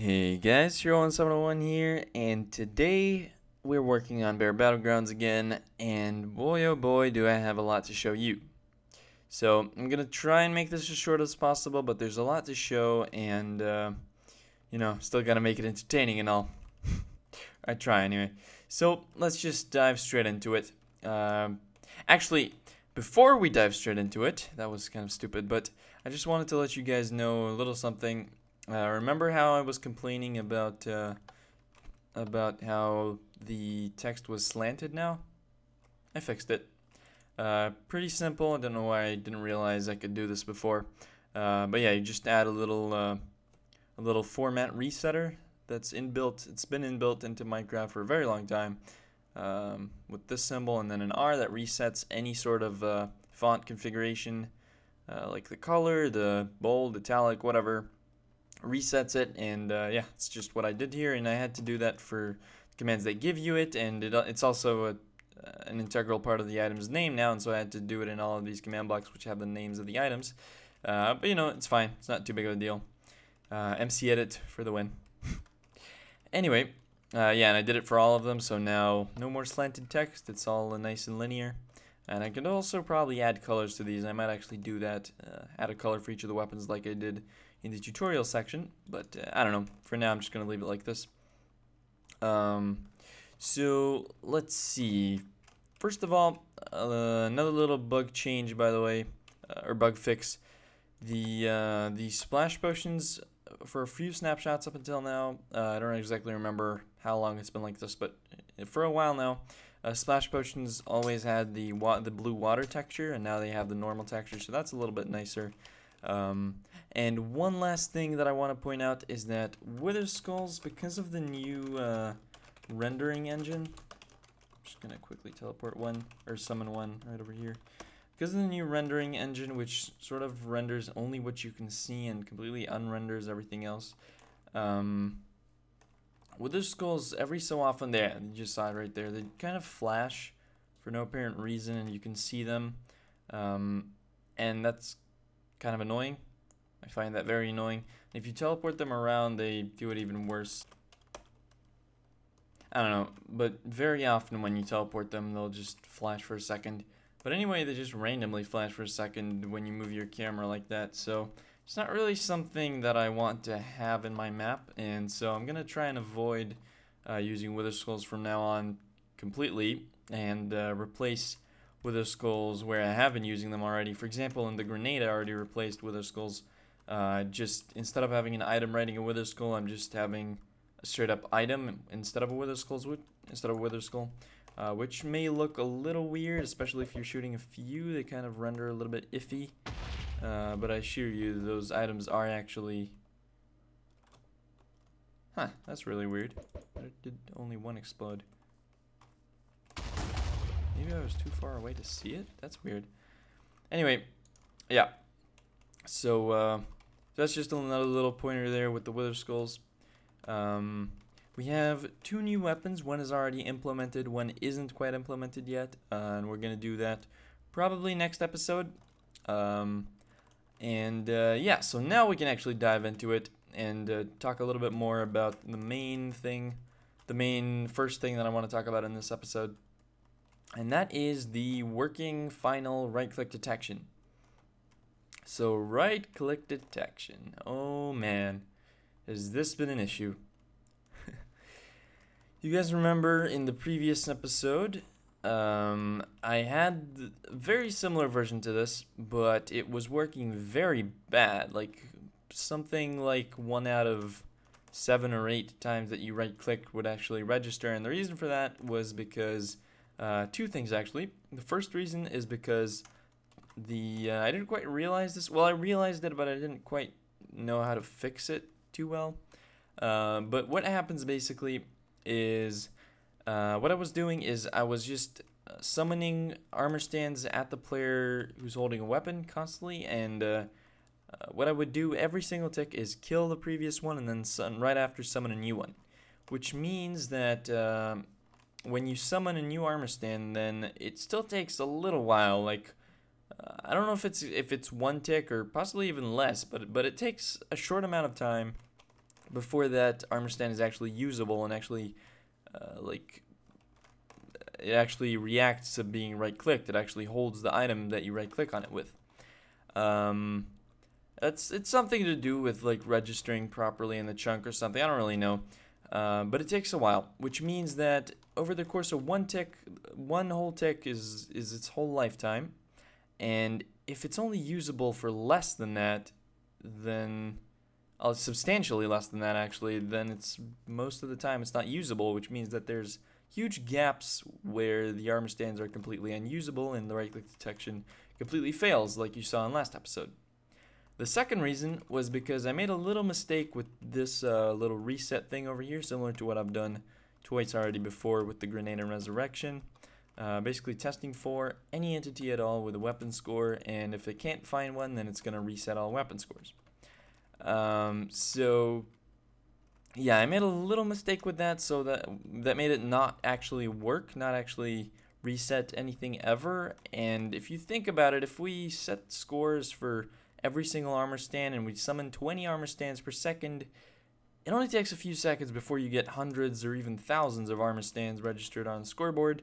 Hey guys, Hero1701 here, and today we're working on Bear Battlegrounds again, and boy oh boy do I have a lot to show you. So I'm gonna try and make this as short as possible, but there's a lot to show, and still gotta make it entertaining and all. I try anyway. So let's just dive straight into it. Actually, before we dive straight into it, that was kind of stupid, but I just wanted to let you guys know a little something. Remember how I was complaining about how the text was slanted now? I fixed it. Pretty simple. I don't know why I didn't realize I could do this before. But yeah, you just add a little format resetter that's inbuilt. It's been inbuilt into Minecraft for a very long time. With this symbol and then an R that resets any sort of font configuration, like the color, the bold, italic, whatever. Resets it, and yeah, it's just what I did here, and I had to do that for commands that give you it, and it's also an integral part of the item's name now, and so I had to do it in all of these command blocks which have the names of the items. But it's fine, it's not too big of a deal. MC edit for the win. Anyway, yeah, and I did it for all of them, so now no more slanted text, it's all nice and linear. And I could also probably add colors to these. I might actually do that, add a color for each of the weapons like I did in the tutorial section, but I don't know. For now, I'm just going to leave it like this. So let's see. First of all, another little bug change, by the way, or bug fix. The splash potions for a few snapshots up until now. I don't exactly remember how long it's been like this, but for a while now, splash potions always had the blue water texture, and now they have the normal texture, so that's a little bit nicer. And one last thing that I want to point out is that Wither Skulls, because of the new rendering engine, I'm just going to quickly teleport one, or summon one right over here. Because of the new rendering engine, which sort of renders only what you can see and completely unrenders everything else, Wither Skulls, every so often, you just saw it right there, they kind of flash for no apparent reason, and you can see them, and that's kind of annoying. I find that very annoying. If you teleport them around, they do it even worse. I don't know, but very often when you teleport them, they'll just flash for a second. But anyway, they just randomly flash for a second when you move your camera like that. So it's not really something that I want to have in my map, and so I'm gonna try and avoid using Wither Skulls from now on completely, and replace Wither Skulls where I have been using them already. For example, in the grenade, I already replaced Wither Skulls. Just instead of having an item writing a Wither Skull, I'm just having a straight up item instead of a Wither Skull, which may look a little weird, especially if you're shooting a few. They kind of render a little bit iffy, but I assure you, those items are actually. Huh? That's really weird. Why did only one explode? Maybe I was too far away to see it? That's weird. Anyway, yeah. So that's just another little pointer there with the Wither Skulls. We have two new weapons. One is already implemented, one isn't quite implemented yet, and we're going to do that probably next episode. Yeah, so now we can actually dive into it and talk a little bit more about the main first thing that I want to talk about in this episode. And that is the working final right-click detection. So right-click detection. Oh man, has this been an issue? You guys remember in the previous episode, I had a very similar version to this, but it was working very bad. Like something like 1 out of 7 or 8 times that you right-click would actually register, and the reason for that was because two things actually. The first reason is because I didn't quite realize this. Well, I realized it, but I didn't quite know how to fix it too well. But what happens basically is, what I was doing is I was just summoning armor stands at the player who's holding a weapon constantly, and what I would do every single tick is kill the previous one and then right after summon a new one. Which means that when you summon a new armor stand, then it still takes a little while, like I don't know if it's 1 tick or possibly even less, but it takes a short amount of time before that armor stand is actually usable and actually it actually reacts to being right-clicked. It actually holds the item that you right-click on it with. It's something to do with like registering properly in the chunk or something. I don't really know, but it takes a while, which means that over the course of one whole tick is its whole lifetime, and if it's only usable for less than that, then substantially less than that actually, then it's most of the time it's not usable, which means that there's huge gaps where the armor stands are completely unusable and the right-click detection completely fails, like you saw in last episode. The second reason was because I made a little mistake with this little reset thing over here, similar to what I've done twice already before with the grenade and resurrection. Basically testing for any entity at all with a weapon score, and if it can't find one, then it's going to reset all weapon scores. So yeah, I made a little mistake with that, so that made it not actually work, not actually reset anything ever. And if you think about it, if we set scores for every single armor stand and we summon 20 armor stands per second, it only takes a few seconds before you get hundreds or even thousands of armor stands registered on the scoreboard.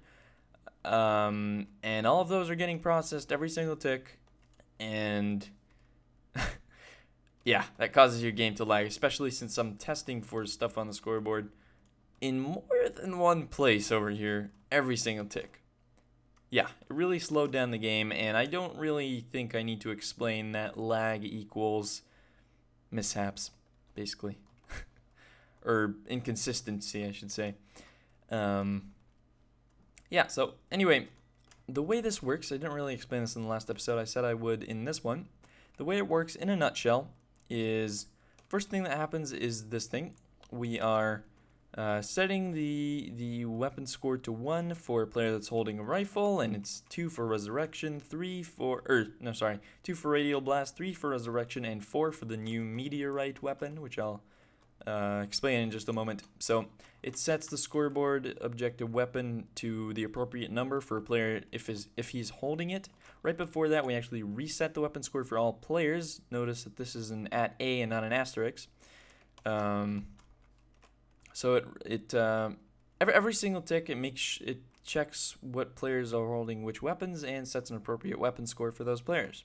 And all of those are getting processed every single tick, and yeah, that causes your game to lag, especially since I'm testing for stuff on the scoreboard in more than one place over here every single tick. Yeah, it really slowed down the game, and I don't really think I need to explain that lag equals mishaps, basically. Or inconsistency, I should say. Yeah, so anyway, the way this works, I didn't really explain this in the last episode. I said I would in this one. The way it works in a nutshell is, first thing that happens is this thing. We are setting the weapon score to 1 for a player that's holding a rifle, and it's 2 for resurrection, 2 for radial blast, 3 for resurrection, and 4 for the new Meteorite weapon, which I'll explain in just a moment. So it sets the scoreboard objective weapon to the appropriate number for a player if he's holding it. Right before that, we actually reset the weapon score for all players. Notice that this is an @A and not an asterisk. So every single tick, it checks what players are holding which weapons and sets an appropriate weapon score for those players.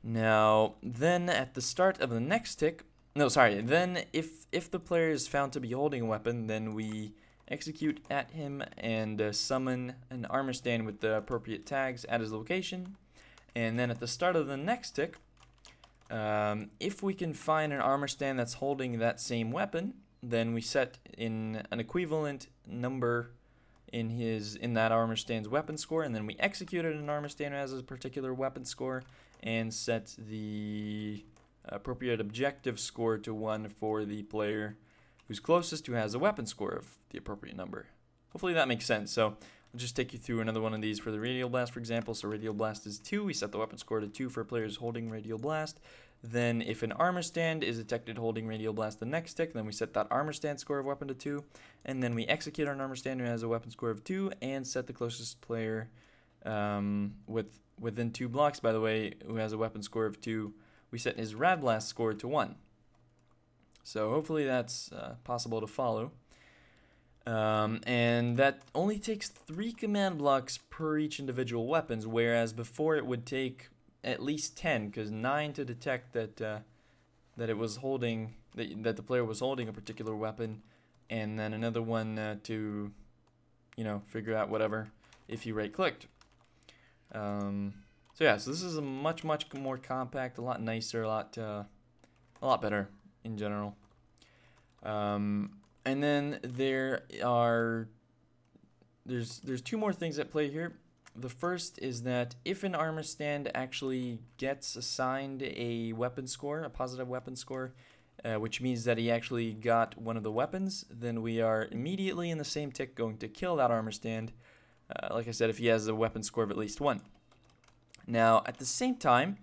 Now, then at the start of the next tick, then if the player is found to be holding a weapon, then we execute at him and summon an armor stand with the appropriate tags at his location. And then at the start of the next tick, if we can find an armor stand that's holding that same weapon, then we set in an equivalent number in that armor stand's weapon score, and then we executed an armor stand as a particular weapon score and set the appropriate objective score to 1 for the player who's closest, who has a weapon score of the appropriate number. Hopefully that makes sense. So I'll just take you through another one of these for the radial blast, for example. So radial blast is 2. We set the weapon score to 2 for players holding radial blast. Then if an armor stand is detected holding radial blast the next tick, then we set that armor stand score of weapon to 2. And then we execute our armor stand who has a weapon score of 2 and set the closest player within 2 blocks, by the way, who has a weapon score of 2. We set his rad blast score to 1. So hopefully that's possible to follow. And that only takes 3 command blocks per each individual weapons, whereas before it would take at least 10, because 9 to detect that it was holding that the player was holding a particular weapon, and then another one to figure out whatever if you right clicked. So yeah, so this is a much more compact, a lot nicer, a lot better in general. And then there's 2 more things at play here. The first is that if an armor stand actually gets assigned a weapon score, a positive weapon score, which means that he actually got one of the weapons, then we are immediately in the same tick going to kill that armor stand, like I said, if he has a weapon score of at least 1. Now, at the same time,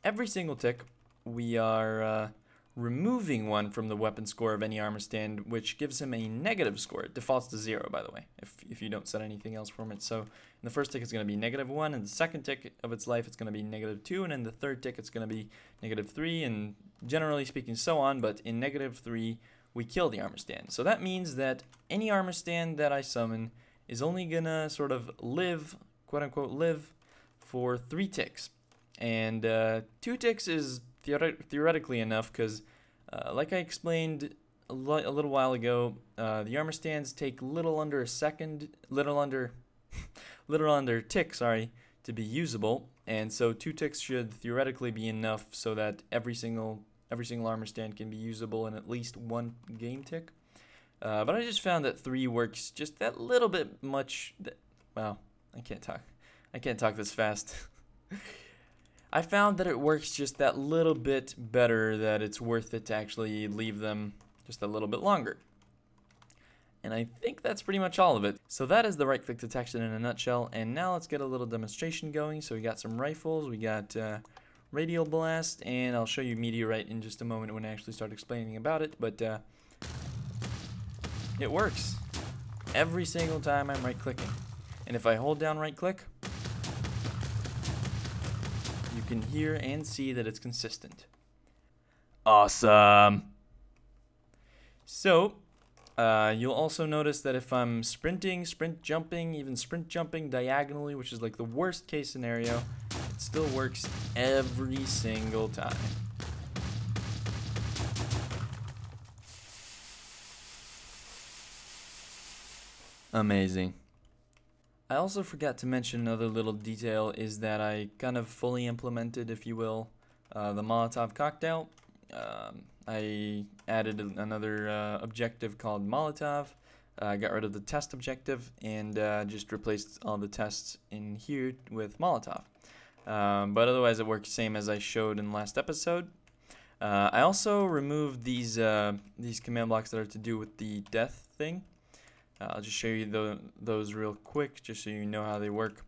every single tick, we are removing one from the weapon score of any armor stand, which gives him a negative score. It defaults to 0, by the way, if you don't set anything else from it. So in the first tick, it's going to be -1, and the second tick of its life, it's going to be -2, and in the third tick, it's going to be -3, and generally speaking, so on. But in -3, we kill the armor stand. So that means that any armor stand that I summon is only going to sort of live, quote-unquote live, for 3 ticks. And 2 ticks is theoretically enough, because like I explained a little while ago, the armor stands take little under a tick, sorry, to be usable, and so 2 ticks should theoretically be enough so that every single armor stand can be usable in at least 1 game tick. But I just found that 3 works just that little bit much. Wow, I can't talk this fast. I found that it works just that little bit better, that it's worth it to actually leave them just a little bit longer. And I think that's pretty much all of it. So that is the right-click detection in a nutshell, and now let's get a little demonstration going. So we got some rifles, we got Radial Blast, and I'll show you Meteorite in just a moment when I actually start explaining about it, but it works every single time I'm right-clicking. And if I hold down right-click, you can hear and see that it's consistent. Awesome. So, you'll also notice that if I'm sprinting, sprint jumping, even sprint jumping diagonally, which is like the worst case scenario, it still works every single time. Amazing. I also forgot to mention another little detail, is that I kind of fully implemented, if you will, the Molotov cocktail. I added another objective called Molotov, got rid of the test objective, and just replaced all the tests in here with Molotov. But otherwise it works same as I showed in the last episode. I also removed these command blocks that are to do with the death thing. I'll just show you those real quick, just so you know how they work.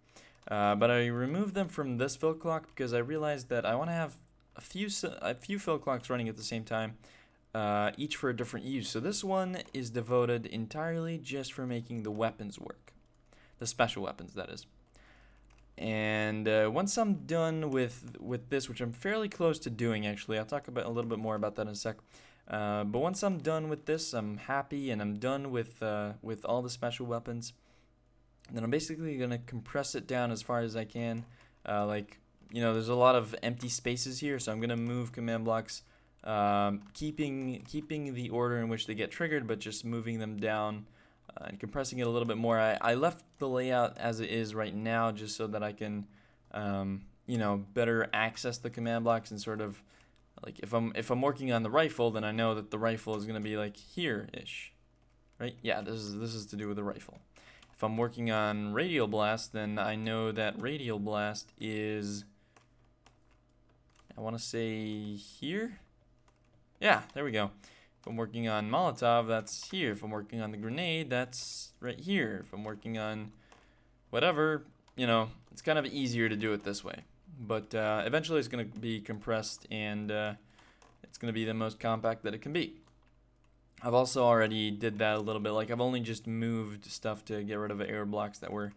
But I removed them from this fill clock because I realized that I want to have a few fill clocks running at the same time, each for a different use. So this one is devoted entirely just for making the weapons work, the special weapons, that is. And once I'm done with this, which I'm fairly close to doing, actually, I'll talk about a little bit more about that in a sec. But once I'm done with this, I'm happy, and I'm done with all the special weapons. And then I'm basically gonna compress it down as far as I can. Like, you know, there's a lot of empty spaces here, so I'm gonna move command blocks, keeping the order in which they get triggered, but just moving them down and compressing it a little bit more. I left the layout as it is right now, just so that I can, you know, better access the command blocks, and sort of like if I'm working on the rifle, then I know that the rifle is gonna be like here-ish, right? Yeah, this is to do with the rifle. If I'm working on Radial Blast, then I know that Radial Blast is, I want to say here. Yeah, there we go. If I'm working on Molotov, that's here. If I'm working on the grenade, that's right here. If I'm working on whatever, you know, it's kind of easier to do it this way. But eventually it's going to be compressed, and it's going to be the most compact that it can be. I've also already did that a little bit. Like, I've only just moved stuff to get rid of error blocks that were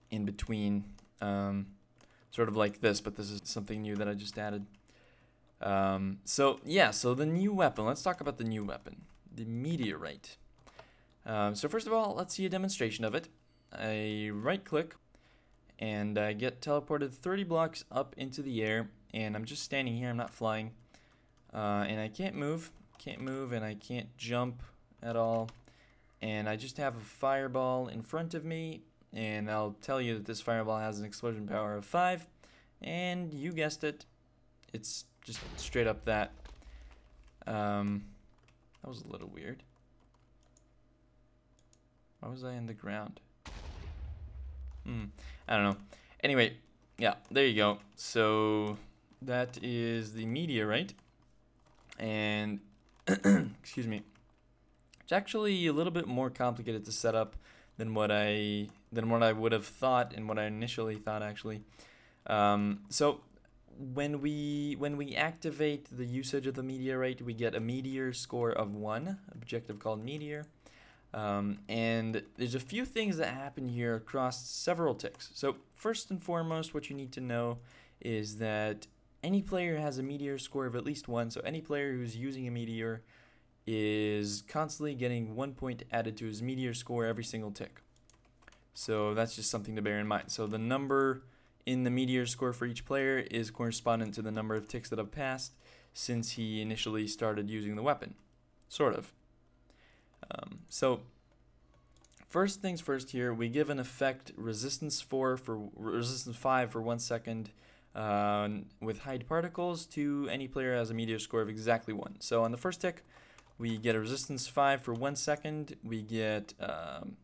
in between, sort of like this, but this is something new that I just added. So yeah, so the new weapon. Let's talk about the new weapon, the Meteorite. So first of all, let's see a demonstration of it. I right-click, and I get teleported 30 blocks up into the air, and I'm just standing here. I'm not flying, and I can't move, and I can't jump at all, and I just have a fireball in front of me, and I'll tell you that this fireball has an explosion power of 5, and you guessed it, it's just straight up that. That was a little weird. Why was I in the ground? I don't know. Anyway, yeah, there you go. So that is the Meteorite, and excuse me. It's actually a little bit more complicated to set up than what I would have thought, and what I initially thought, actually. So when we activate the usage of the Meteorite, we get a Meteor score of 1, objective called Meteor. And there's a few things that happen here across several ticks. So first and foremost, what you need to know is that any player has a Meteor score of at least 1. So any player who's using a Meteor is constantly getting 1 point added to his Meteor score every single tick. So that's just something to bear in mind. So the number in the Meteor score for each player is correspondent to the number of ticks that have passed since he initially started using the weapon. Sort of. So first things first here, we give an effect resistance 5 for 1 second with hide particles to any player who has a Meteor score of exactly 1. So on the first tick, we get a resistance 5 for 1 second, we get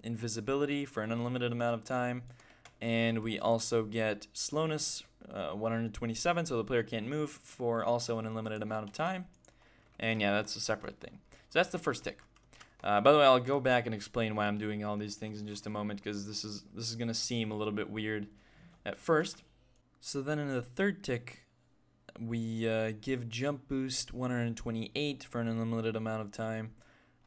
invisibility for an unlimited amount of time, and we also get slowness 127, so the player can't move for also an unlimited amount of time. And yeah, that's a separate thing. So that's the first tick. By the way, I'll go back and explain why I'm doing all these things in just a moment, because this is going to seem a little bit weird at first. So then in the third tick, we give jump boost 128 for an unlimited amount of time.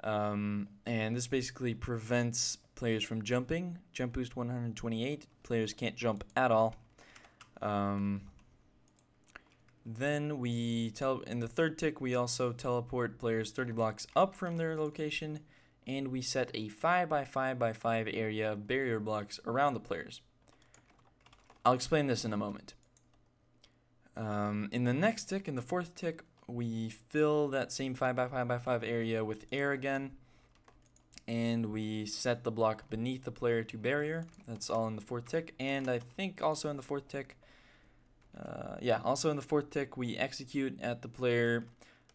And this basically prevents players from jumping. Jump boost 128, players can't jump at all. Then in the third tick, we also teleport players 30 blocks up from their location, and we set a 5x5x5 area of barrier blocks around the players. I'll explain this in a moment. In the next tick, in the fourth tick, we fill that same 5x5x5 area with air again, and we set the block beneath the player to barrier. That's all in the fourth tick, and I think also in the fourth tick, also in the fourth tick, we execute at the player.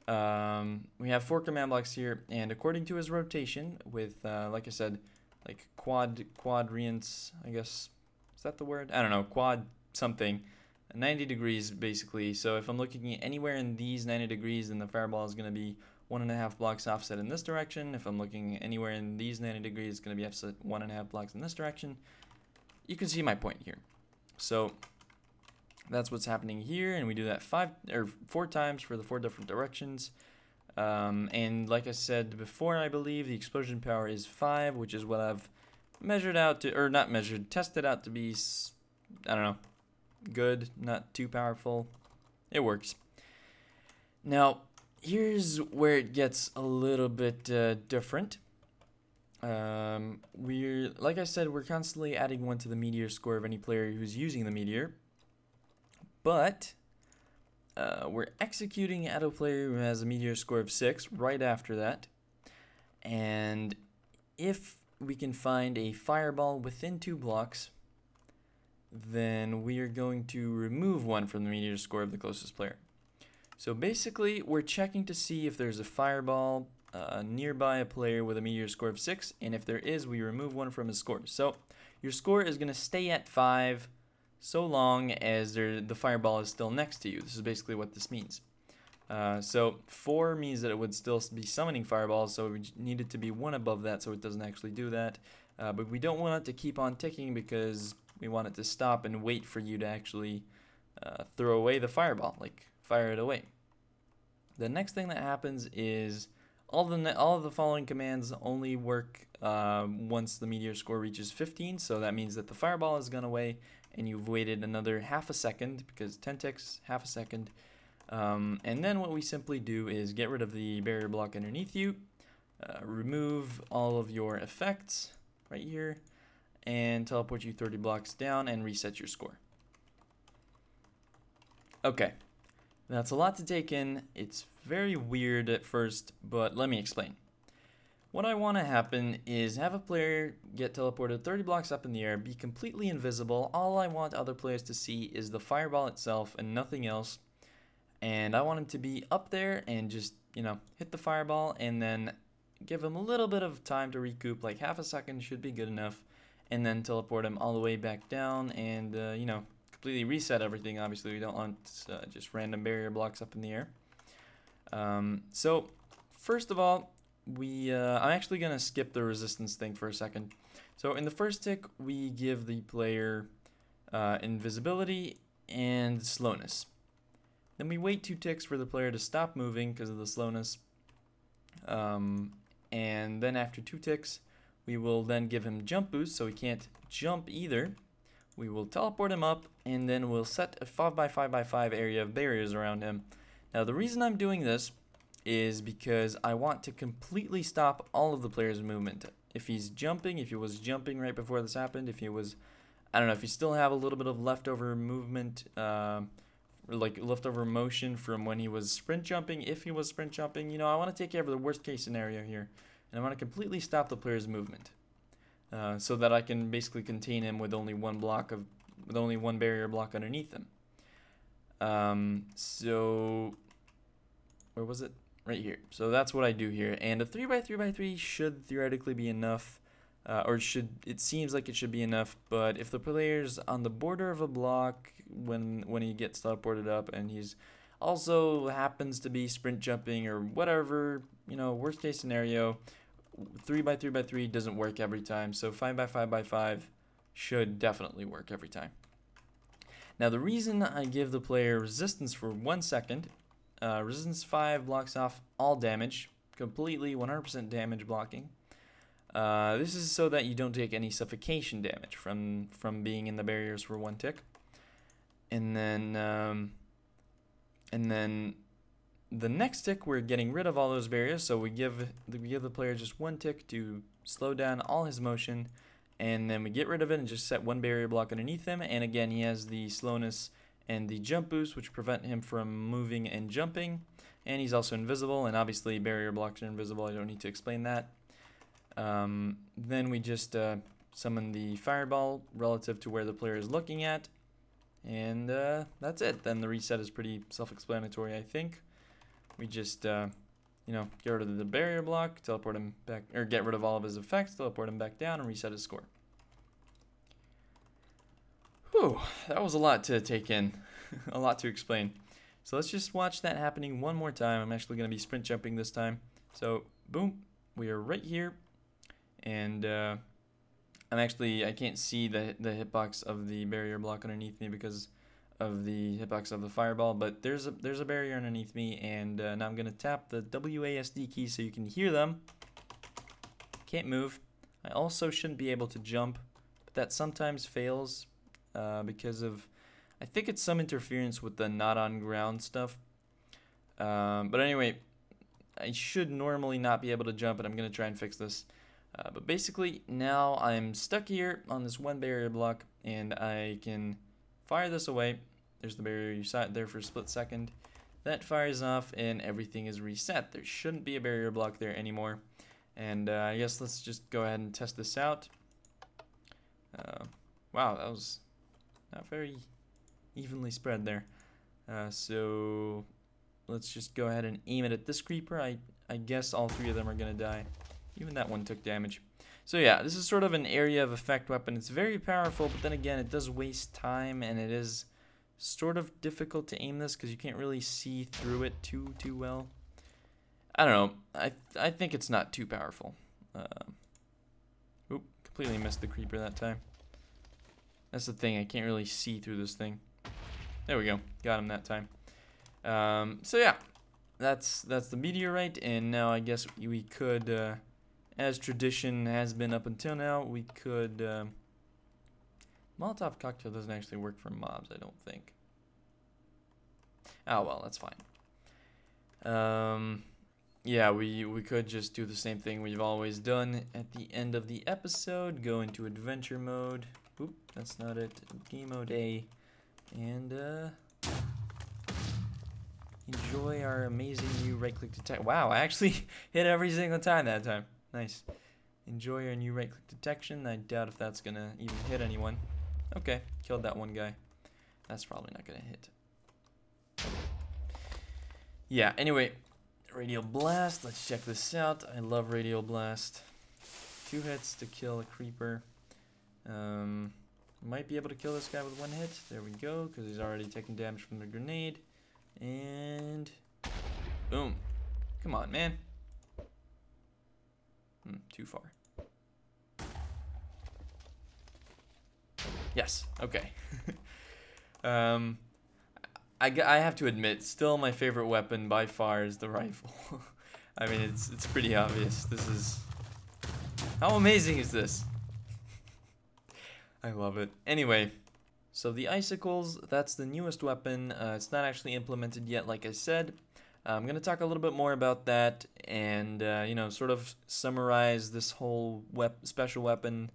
We have 4 command blocks here, and according to his rotation, with like I said, like quadriants, I guess, is that the word? I don't know, quad something, 90 degrees basically. So if I'm looking at anywhere in these 90 degrees, then the fireball is going to be 1.5 blocks offset in this direction. If I'm looking anywhere in these 90 degrees, it's going to be offset 1.5 blocks in this direction. You can see my point here. So that's what's happening here, and we do that 4 times for the 4 different directions. And like I said before, I believe the explosion power is 5, which is what I've tested out to be, I don't know, good, not too powerful. It works. Now, here's where it gets a little bit different. Like I said, we're constantly adding 1 to the Meteor score of any player who's using the Meteor. But we're executing at a player who has a Meteor score of 6 right after that. And if we can find a fireball within 2 blocks, then we are going to remove 1 from the Meteor score of the closest player. So basically, we're checking to see if there's a fireball nearby a player with a Meteor score of 6, and if there is, we remove 1 from his score. So your score is going to stay at 5 so long as the fireball is still next to you. This is basically what this means. So 4 means that it would still be summoning fireballs, so we need it to be 1 above that so it doesn't actually do that. But we don't want it to keep on ticking because we want it to stop and wait for you to actually throw away the fireball, like fire it away. The next thing that happens is all of the following commands only work once the Meteor score reaches 15, so that means that the fireball has gone away and you've waited another half a second, because 10 ticks, half a second. And then what we simply do is get rid of the barrier block underneath you, remove all of your effects right here, and teleport you 30 blocks down and reset your score. Okay, that's a lot to take in. It's very weird at first, but let me explain. What I want to happen is have a player get teleported 30 blocks up in the air, be completely invisible. All I want other players to see is the fireball itself and nothing else. And I want him to be up there and just, hit the fireball and then give him a little bit of time to recoup, like half a second should be good enough, and then teleport him all the way back down and, completely reset everything. Obviously, we don't want just random barrier blocks up in the air. So, first of all, I'm actually going to skip the resistance thing for a second. So in the first tick, we give the player invisibility and slowness. Then we wait 2 ticks for the player to stop moving because of the slowness. And then after 2 ticks, we will then give him jump boost so he can't jump either. We will teleport him up, and then we'll set a 5x5x5 area of barriers around him. Now the reason I'm doing this is because I want to completely stop all of the player's movement. If he's jumping, if he was jumping right before this happened, if he was, I don't know, if you still have a little bit of leftover movement, like leftover motion from when he was sprint jumping, if he was sprint jumping, you know, I want to take care of the worst case scenario here. And I want to completely stop the player's movement. So that I can basically contain him with only one barrier block underneath him. So where was it? Right here. So that's what I do here. And a 3x3x3 should theoretically be enough, it seems like it should be enough. But if the player's on the border of a block when he gets teleported up, and he's also happens to be sprint jumping or whatever, you know, worst case scenario, 3x3x3 doesn't work every time, so 5x5x5 should definitely work every time. Now the reason I give the player resistance for 1 second, resistance 5 blocks off all damage, completely 100% damage blocking. This is so that you don't take any suffocation damage from being in the barriers for 1 tick. And then the next tick, we're getting rid of all those barriers, so we give the player just 1 tick to slow down all his motion, and then we get rid of it and just set 1 barrier block underneath him. And again, he has the slowness and the jump boost, which prevent him from moving and jumping, and he's also invisible, and obviously barrier blocks are invisible. I don't need to explain that. Then we just summon the fireball relative to where the player is looking at, and that's it. Then the reset is pretty self-explanatory, I think. We just, you know, get rid of the barrier block, teleport him back, or get rid of all of his effects, teleport him back down, and reset his score. Whew, that was a lot to take in, a lot to explain. So let's just watch that happening one more time. I'm actually going to be sprint jumping this time. So, boom, we are right here, and I can't see the hitbox of the barrier block underneath me because of the hitbox of the fireball, but there's a barrier underneath me, and now I'm gonna tap the WASD key so you can hear them. Can't move. I also shouldn't be able to jump, but that sometimes fails because of, I think it's some interference with the not on ground stuff. But anyway, I should normally not be able to jump, and I'm gonna try and fix this. But basically, now I'm stuck here on this 1 barrier block, and I can fire this away. There's the barrier, you saw it there for a split second. That fires off and everything is reset. There shouldn't be a barrier block there anymore. And I guess let's just go ahead and test this out. Wow, that was not very evenly spread there. So let's just go ahead and aim it at this creeper. I guess all 3 of them are gonna die. Even that one took damage. So yeah, this is sort of an area of effect weapon. It's very powerful, but then again, it does waste time, and it is sort of difficult to aim this because you can't really see through it too well. I don't know. I think it's not too powerful. Oop, completely missed the creeper that time. That's the thing. I can't really see through this thing. There we go. Got him that time. So yeah, that's the meteorite, and now I guess we could. As tradition has been up until now, we could... Molotov cocktail doesn't actually work for mobs, I don't think. Oh, well, that's fine. Yeah, we could just do the same thing we've always done at the end of the episode. Go into adventure mode. Oop, that's not it. Game mode A. And, enjoy our amazing new right-click detect. Wow, I actually hit every single time that time. Nice. Enjoy your new right-click detection. I doubt if that's gonna even hit anyone. Okay, killed that one guy. That's probably not gonna hit. Yeah, anyway, Radial Blast. Let's check this out. I love Radial Blast. 2 hits to kill a creeper. Might be able to kill this guy with 1 hit. There we go, because he's already taking damage from the grenade. And boom. Come on, man. Too far. Yes, okay. I have to admit, still my favorite weapon by far is the rifle. I mean, it's pretty obvious. This is... How amazing is this? I love it. Anyway, so the icicles, that's the newest weapon. It's not actually implemented yet, like I said. I'm going to talk a little bit more about that and, you know, sort of summarize this whole special weapon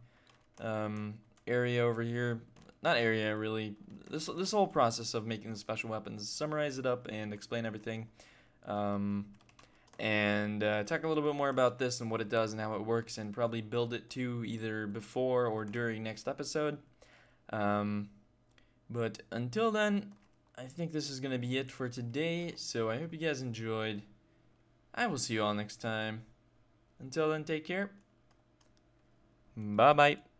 area over here. Not area, really. This whole process of making the special weapons. Summarize it up and explain everything. And talk a little bit more about this and what it does and how it works, and probably build it too, either before or during next episode. But until then, I think this is going to be it for today, so I hope you guys enjoyed. I will see you all next time. Until then, take care. Bye-bye.